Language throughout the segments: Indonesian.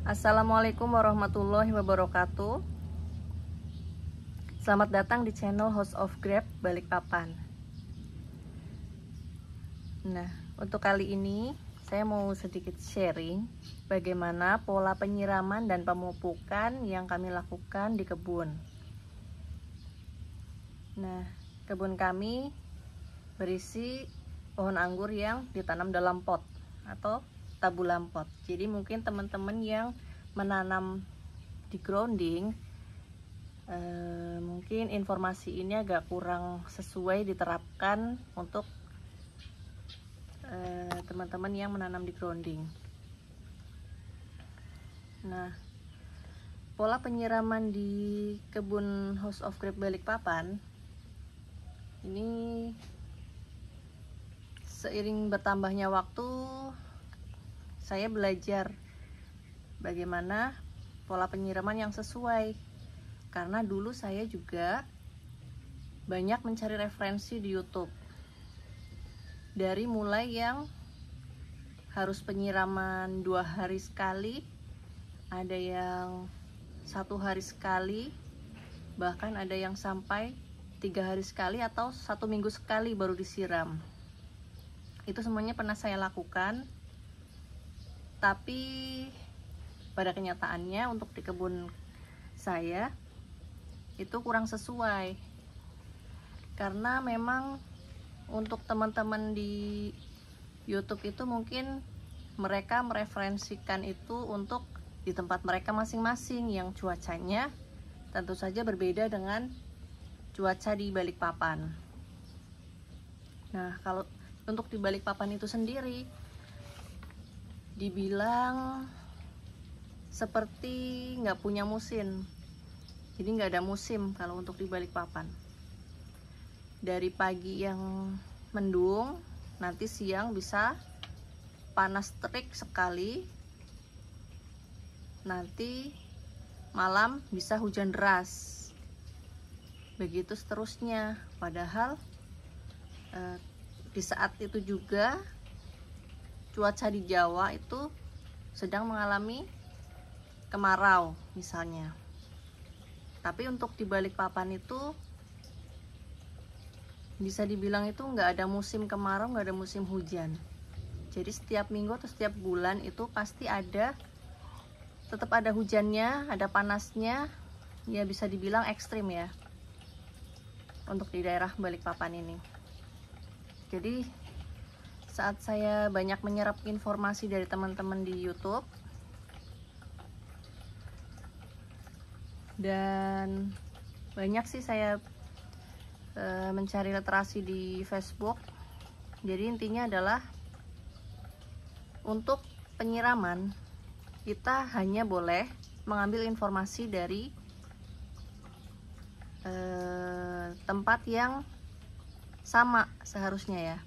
Assalamualaikum warahmatullahi wabarakatuh. Selamat datang di channel House of Grab Balikpapan. Nah, untuk kali ini saya mau sedikit sharing bagaimana pola penyiraman dan pemupukan yang kami lakukan di kebun. Nah, kebun kami berisi pohon anggur yang ditanam dalam pot atau tabulam pot. Jadi mungkin teman-teman yang menanam di grounding, mungkin informasi ini agak kurang sesuai diterapkan untuk teman-teman yang menanam di grounding. Nah, pola penyiraman di kebun House of Grab Balikpapan ini seiring bertambahnya waktu saya belajar bagaimana pola penyiraman yang sesuai, karena dulu saya juga banyak mencari referensi di YouTube, dari mulai yang harus penyiraman 2 hari sekali, ada yang 1 hari sekali, bahkan ada yang sampai 3 hari sekali atau 1 minggu sekali baru disiram. Itu semuanya pernah saya lakukan, tapi pada kenyataannya untuk di kebun saya itu kurang sesuai, karena memang untuk teman-teman di YouTube itu mungkin mereka mereferensikan itu untuk di tempat mereka masing-masing yang cuacanya tentu saja berbeda dengan cuaca di Balikpapan. Nah, kalau untuk di Balikpapan itu sendiri dibilang seperti nggak punya musim. Jadi nggak ada musim kalau untuk di Balikpapan. Dari pagi yang mendung, nanti siang bisa panas terik sekali, nanti malam bisa hujan deras, begitu seterusnya. Padahal di saat itu juga cuaca di Jawa itu sedang mengalami kemarau misalnya. Tapi untuk di Balikpapan itu bisa dibilang itu nggak ada musim kemarau, nggak ada musim hujan. Jadi setiap minggu atau setiap bulan itu pasti ada, tetap ada hujannya, ada panasnya, ya bisa dibilang ekstrim ya untuk di daerah Balikpapan ini. Jadi saat saya banyak menyerap informasi dari teman-teman di YouTube dan banyak sih saya mencari literasi di Facebook. Jadi intinya adalah untuk penyiraman kita hanya boleh mengambil informasi dari tempat yang sama seharusnya ya.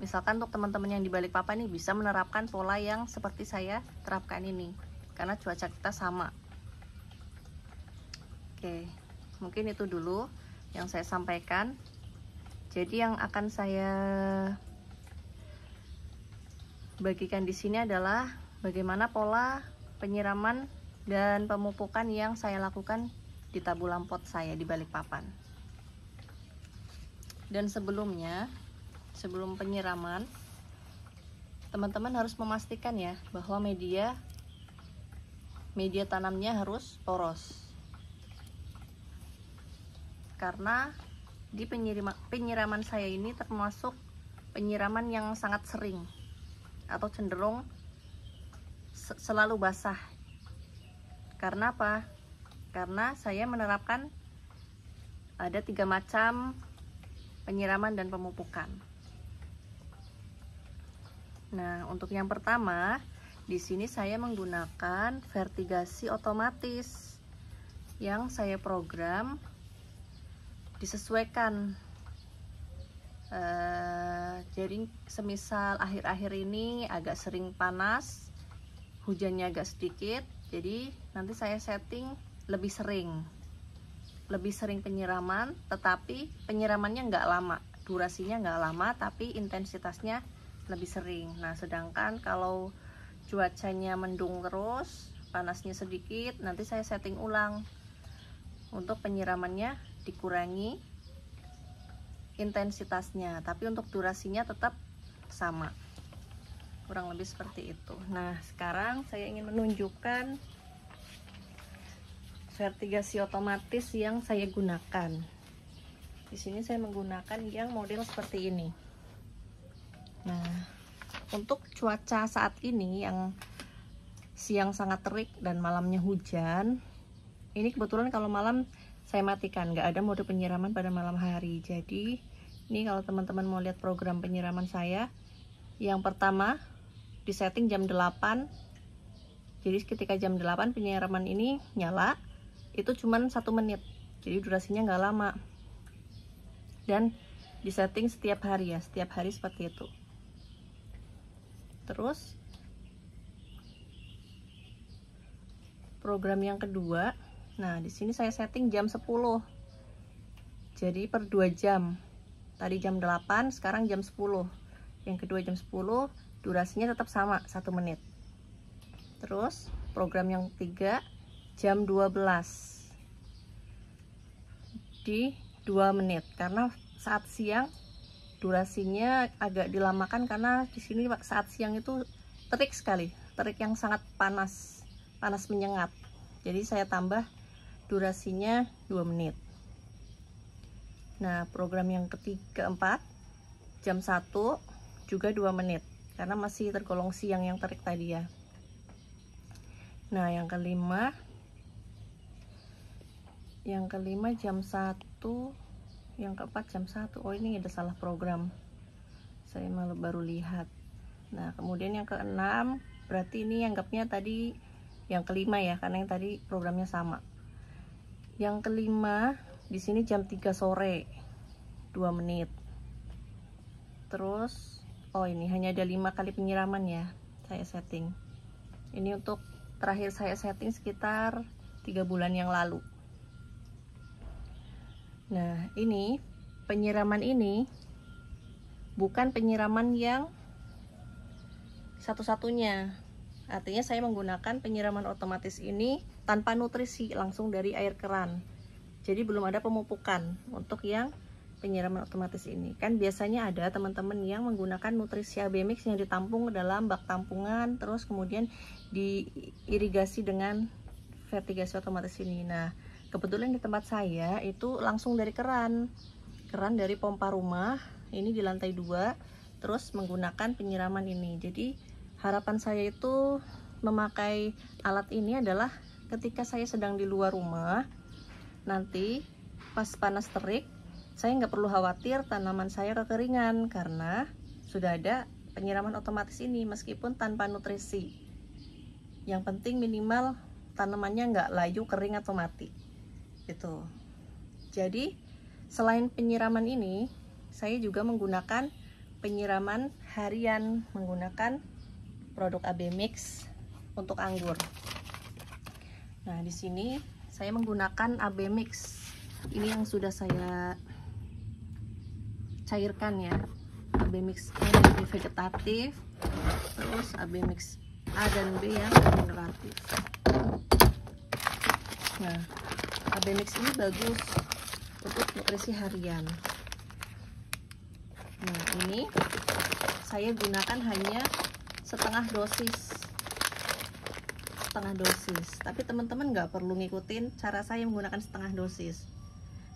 Misalkan untuk teman-teman yang di Balikpapan nih bisa menerapkan pola yang seperti saya terapkan ini, karena cuaca kita sama. Oke, mungkin itu dulu yang saya sampaikan. Jadi yang akan saya bagikan di sini adalah bagaimana pola penyiraman dan pemupukan yang saya lakukan di tabulam pot saya di Balikpapan. Dan sebelum penyiraman, teman-teman harus memastikan ya bahwa media tanamnya harus poros, karena di penyiraman saya ini termasuk penyiraman yang sangat sering atau cenderung selalu basah. Karena apa? Karena saya menerapkan ada 3 macam penyiraman dan pemupukan. Nah, untuk yang pertama, di sini saya menggunakan vertigasi otomatis yang saya program disesuaikan. Jadi semisal akhir-akhir ini agak sering panas, hujannya agak sedikit, jadi nanti saya setting lebih sering penyiraman, tetapi penyiramannya nggak lama, durasinya nggak lama, tapi intensitasnya lebih sering. Nah, sedangkan kalau cuacanya mendung terus, panasnya sedikit, nanti saya setting ulang untuk penyiramannya, dikurangi intensitasnya, tapi untuk durasinya tetap sama, kurang lebih seperti itu. Nah, sekarang saya ingin menunjukkan vertigasi otomatis yang saya gunakan. Di sini saya menggunakan yang model seperti ini. Nah, untuk cuaca saat ini yang siang sangat terik dan malamnya hujan, ini kebetulan kalau malam saya matikan, nggak ada mode penyiraman pada malam hari. Jadi ini kalau teman-teman mau lihat program penyiraman saya, yang pertama di setting jam 8. Jadi ketika jam 8 penyiraman ini nyala, itu cuman 1 menit, jadi durasinya nggak lama. Dan di setting setiap hari ya, setiap hari seperti itu. Terus program yang kedua, nah di sini saya setting jam 10, jadi per 2 jam. Tadi jam 8, sekarang jam 10. Yang kedua jam 10, durasinya tetap sama, 1 menit. Terus program yang ketiga jam 12 di 2 menit, karena saat siang durasinya agak dilamakan karena di sini saat siang itu terik sekali, terik yang sangat panas menyengat. Jadi saya tambah durasinya 2 menit. Nah, program yang keempat jam 1 juga 2 menit karena masih tergolong siang yang terik tadi ya. Nah, yang kelima jam 1, yang keempat jam 1. Oh, ini ada salah program, saya malah baru lihat. Nah, kemudian yang keenam, berarti ini anggapnya tadi yang kelima ya, karena yang tadi programnya sama. Yang kelima di sini jam 3 sore 2 menit. Terus oh, ini hanya ada 5 kali penyiraman ya, saya setting. Ini untuk terakhir saya setting sekitar 3 bulan yang lalu. Nah, ini penyiraman ini bukan penyiraman yang satu-satunya. Artinya saya menggunakan penyiraman otomatis ini tanpa nutrisi, langsung dari air keran. Jadi belum ada pemupukan untuk yang penyiraman otomatis ini. Kan biasanya ada teman-teman yang menggunakan nutrisi AB mix yang ditampung ke dalam bak tampungan, terus kemudian diirigasi dengan vertigasi otomatis ini. Nah, kebetulan di tempat saya itu langsung dari keran dari pompa rumah, ini di lantai 2, terus menggunakan penyiraman ini. Jadi harapan saya itu memakai alat ini adalah ketika saya sedang di luar rumah, nanti pas panas terik, saya nggak perlu khawatir tanaman saya kekeringan karena sudah ada penyiraman otomatis ini, meskipun tanpa nutrisi. Yang penting minimal tanamannya nggak layu, kering atau mati gitu. Jadi selain penyiraman ini, saya juga menggunakan penyiraman harian menggunakan produk AB mix untuk anggur. Nah, di sini saya menggunakan AB mix ini yang sudah saya cairkan ya, AB mix A dan B vegetatif, terus AB mix A dan B yang regeneratif. Nah, AB mix ini bagus untuk nutrisi harian. Nah, ini saya gunakan hanya setengah dosis, tapi teman-teman nggak perlu ngikutin cara saya menggunakan setengah dosis,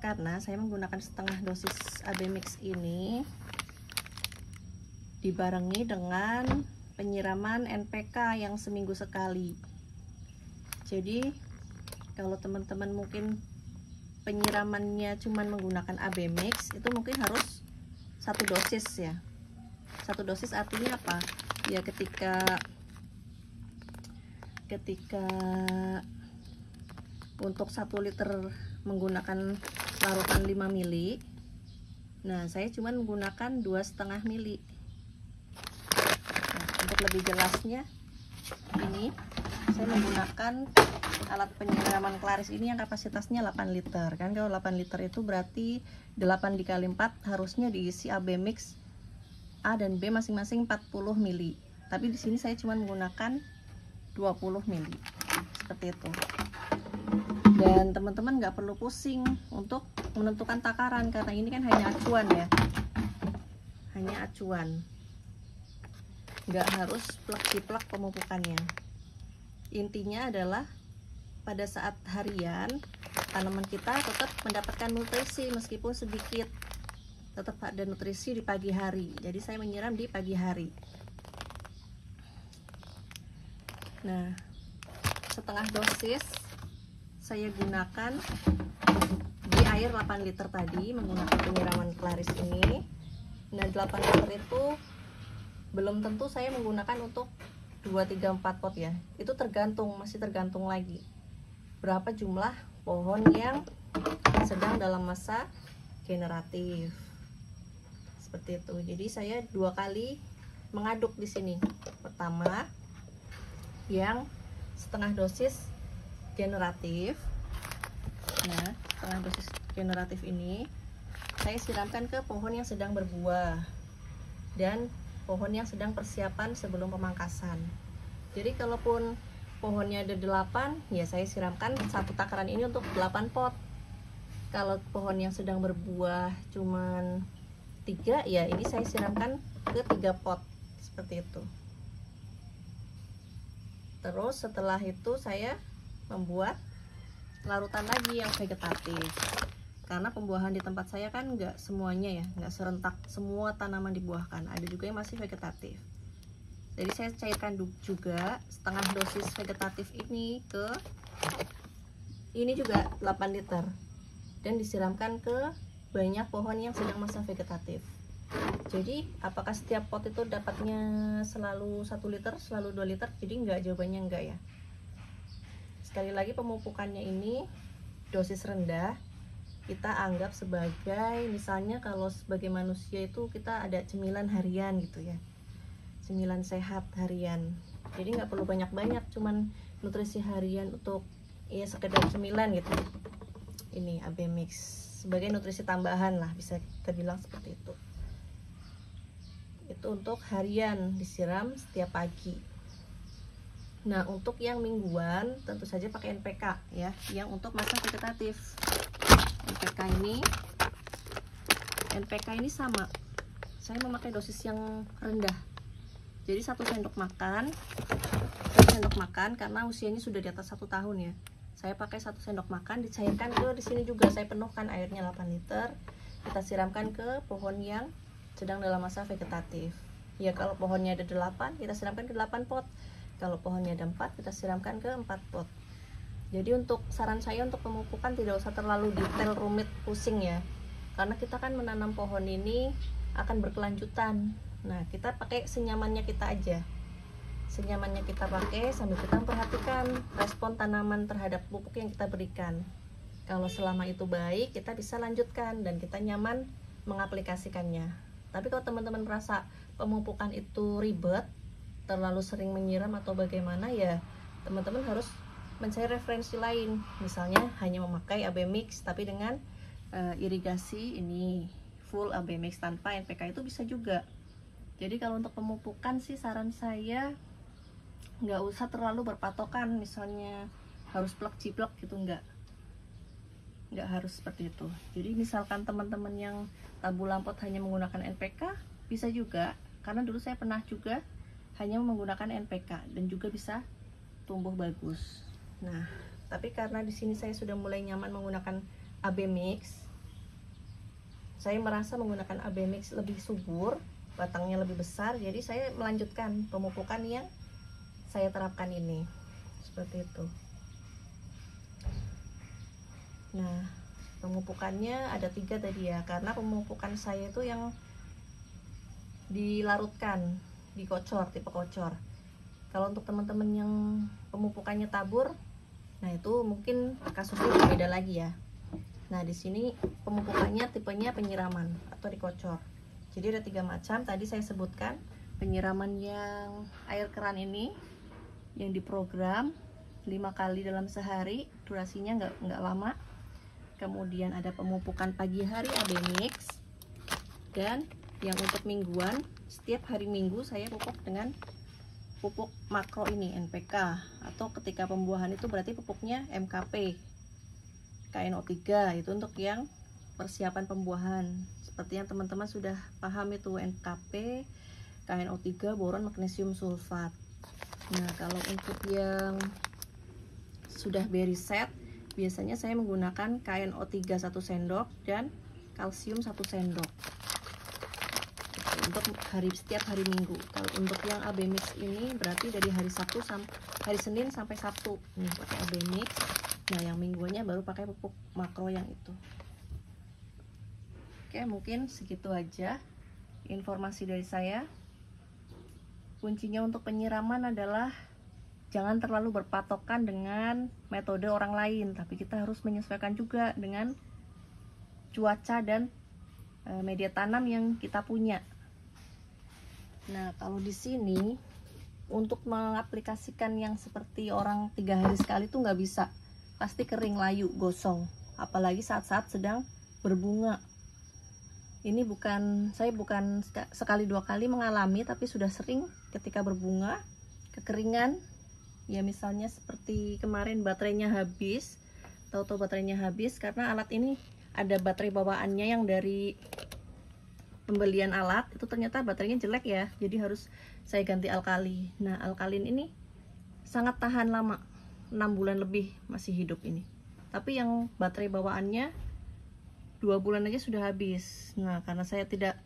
karena saya menggunakan setengah dosis AB mix ini dibarengi dengan penyiraman NPK yang seminggu sekali. Jadi kalau teman-teman mungkin penyiramannya cuman menggunakan AB mix, itu mungkin harus 1 dosis ya. 1 dosis artinya apa? Ya ketika untuk 1 liter menggunakan larutan 5 mili, nah saya cuman menggunakan 2,5 mili. Nah, untuk lebih jelasnya, ini saya menggunakan alat penyiraman Claris ini yang kapasitasnya 8 liter. Kan kalau 8 liter itu berarti 8 dikali 4 harusnya diisi AB mix A dan B masing-masing 40 mili. Tapi di sini saya cuma menggunakan 20 mili. seperti itu. Dan teman-teman nggak perlu pusing untuk menentukan takaran karena ini kan hanya acuan ya, hanya acuan, nggak harus plek-plek pemupukannya. Intinya adalah pada saat harian tanaman kita tetap mendapatkan nutrisi meskipun sedikit, tetap ada nutrisi di pagi hari. Jadi saya menyiram di pagi hari. Nah, setengah dosis saya gunakan di air 8 liter tadi menggunakan penyiraman Claris ini. Nah, 8 liter itu belum tentu saya menggunakan untuk 2, 3, 4 pot ya. Itu tergantung, masih tergantung lagi berapa jumlah pohon yang sedang dalam masa generatif. Seperti itu. Jadi saya 2 kali mengaduk di sini. Pertama yang setengah dosis generatif. Nah, setengah dosis generatif ini saya siramkan ke pohon yang sedang berbuah dan pohon yang sedang persiapan sebelum pemangkasan. Jadi kalaupun pohonnya ada 8, ya saya siramkan satu takaran ini untuk 8 pot. Kalau pohon yang sedang berbuah cuman 3, ya ini saya siramkan ke 3 pot seperti itu. Terus setelah itu saya membuat larutan lagi yang vegetatif, karena pembuahan di tempat saya kan nggak semuanya ya, nggak serentak semua tanaman dibuahkan, ada juga yang masih vegetatif. Jadi saya cairkan juga setengah dosis vegetatif ini ke ini juga 8 liter dan disiramkan ke banyak pohon yang sedang masa vegetatif. Jadi apakah setiap pot itu dapatnya selalu 1 liter, selalu 2 liter? Jadi enggak, jawabannya enggak ya. Sekali lagi, pemupukannya ini dosis rendah kita anggap sebagai, misalnya kalau sebagai manusia itu kita ada cemilan harian gitu ya, cemilan sehat harian. Jadi nggak perlu banyak-banyak, cuman nutrisi harian untuk ya sekedar cemilan gitu. Ini AB Mix sebagai nutrisi tambahan lah, bisa kita bilang seperti itu. Itu untuk harian disiram setiap pagi. Nah, untuk yang mingguan tentu saja pakai NPK ya, yang untuk masa vegetatif. NPK ini sama, saya memakai dosis yang rendah. Jadi 1 sendok makan karena usianya sudah di atas 1 tahun ya. Saya pakai 1 sendok makan, dicairkan ke di sini juga saya penuhkan airnya 8 liter. Kita siramkan ke pohon yang sedang dalam masa vegetatif. Ya, kalau pohonnya ada 8, kita siramkan ke 8 pot. Kalau pohonnya ada 4, kita siramkan ke 4 pot. Jadi untuk saran saya untuk pemupukan tidak usah terlalu detail, rumit, pusing ya. Karena kita kan menanam pohon ini akan berkelanjutan. Nah, kita pakai senyamannya kita aja. Senyamannya kita pakai sambil kita memperhatikan respon tanaman terhadap pupuk yang kita berikan. Kalau selama itu baik, kita bisa lanjutkan dan kita nyaman mengaplikasikannya. Tapi kalau teman-teman merasa pemupukan itu ribet, terlalu sering menyiram atau bagaimana, ya teman-teman harus mencari referensi lain. Misalnya hanya memakai AB Mix tapi dengan irigasi ini full AB Mix tanpa NPK, itu bisa juga. Jadi kalau untuk pemupukan sih saran saya nggak usah terlalu berpatokan, misalnya harus plek-ciplek gitu, nggak harus seperti itu. Jadi misalkan teman-teman yang tabu lampot hanya menggunakan NPK, bisa juga, karena dulu saya pernah juga hanya menggunakan NPK dan juga bisa tumbuh bagus. Nah, tapi karena di sini saya sudah mulai nyaman menggunakan AB Mix, saya merasa menggunakan AB Mix lebih subur, batangnya lebih besar, jadi saya melanjutkan pemupukan yang saya terapkan ini seperti itu. Nah, pemupukannya ada 3 tadi ya, karena pemupukan saya itu yang dilarutkan, dikocor, tipe kocor. Kalau untuk teman-teman yang pemupukannya tabur, nah itu mungkin kasusnya berbeda lagi ya. Nah, di sini pemupukannya tipenya penyiraman atau dikocor. Jadi ada 3 macam tadi saya sebutkan. Penyiraman yang air keran ini yang diprogram 5 kali dalam sehari, durasinya nggak lama. Kemudian ada pemupukan pagi hari AB Mix, dan yang untuk mingguan setiap hari Minggu saya pupuk dengan pupuk makro ini NPK, atau ketika pembuahan itu berarti pupuknya MKP, KNO3 itu untuk yang persiapan pembuahan. Seperti yang teman-teman sudah paham itu NKP, KNO3, boron, magnesium sulfat. Nah, kalau untuk yang sudah berry set, biasanya saya menggunakan KNO3 1 sendok dan kalsium 1 sendok untuk setiap hari Minggu. Kalau untuk yang AB mix ini berarti dari hari Senin sampai Sabtu nih pakai AB mix. Nah, yang mingguannya baru pakai pupuk makro yang itu. Oke, mungkin segitu aja informasi dari saya. Kuncinya untuk penyiraman adalah jangan terlalu berpatokan dengan metode orang lain, tapi kita harus menyesuaikan juga dengan cuaca dan media tanam yang kita punya. Nah, kalau di sini untuk mengaplikasikan yang seperti orang 3 hari sekali tuh nggak bisa, pasti kering, layu, gosong, apalagi saat-saat sedang berbunga. Ini saya bukan sekali 2 kali mengalami, tapi sudah sering ketika berbunga kekeringan. Ya misalnya seperti kemarin baterainya habis, tahu-tahu baterainya habis karena alat ini ada baterai bawaannya yang dari pembelian alat itu ternyata baterainya jelek ya, jadi harus saya ganti alkali. Nah, alkalin ini sangat tahan lama, 6 bulan lebih masih hidup ini. Tapi yang baterai bawaannya 2 bulan aja sudah habis. Nah, karena saya tidak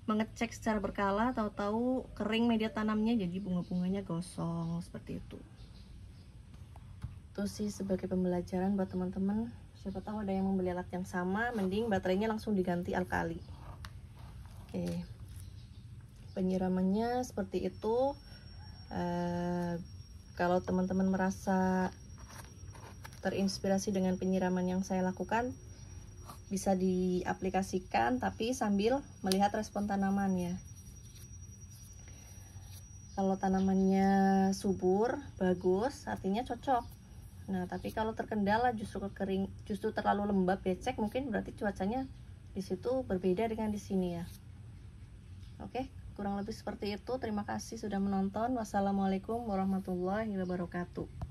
mengecek secara berkala, tahu-tahu kering media tanamnya, jadi bunga-bunganya gosong seperti itu. Itu sih sebagai pembelajaran buat teman-teman. Siapa tahu ada yang membeli alat yang sama, mending baterainya langsung diganti alkali. Oke, penyiramannya seperti itu. Kalau teman-teman merasa terinspirasi dengan penyiraman yang saya lakukan, bisa diaplikasikan, tapi sambil melihat respon tanaman ya. Kalau tanamannya subur, bagus, artinya cocok. Nah, tapi kalau terkendala justru terlalu lembab, becek, mungkin berarti cuacanya di situ berbeda dengan di sini ya. Oke, kurang lebih seperti itu. Terima kasih sudah menonton. Wassalamualaikum warahmatullahi wabarakatuh.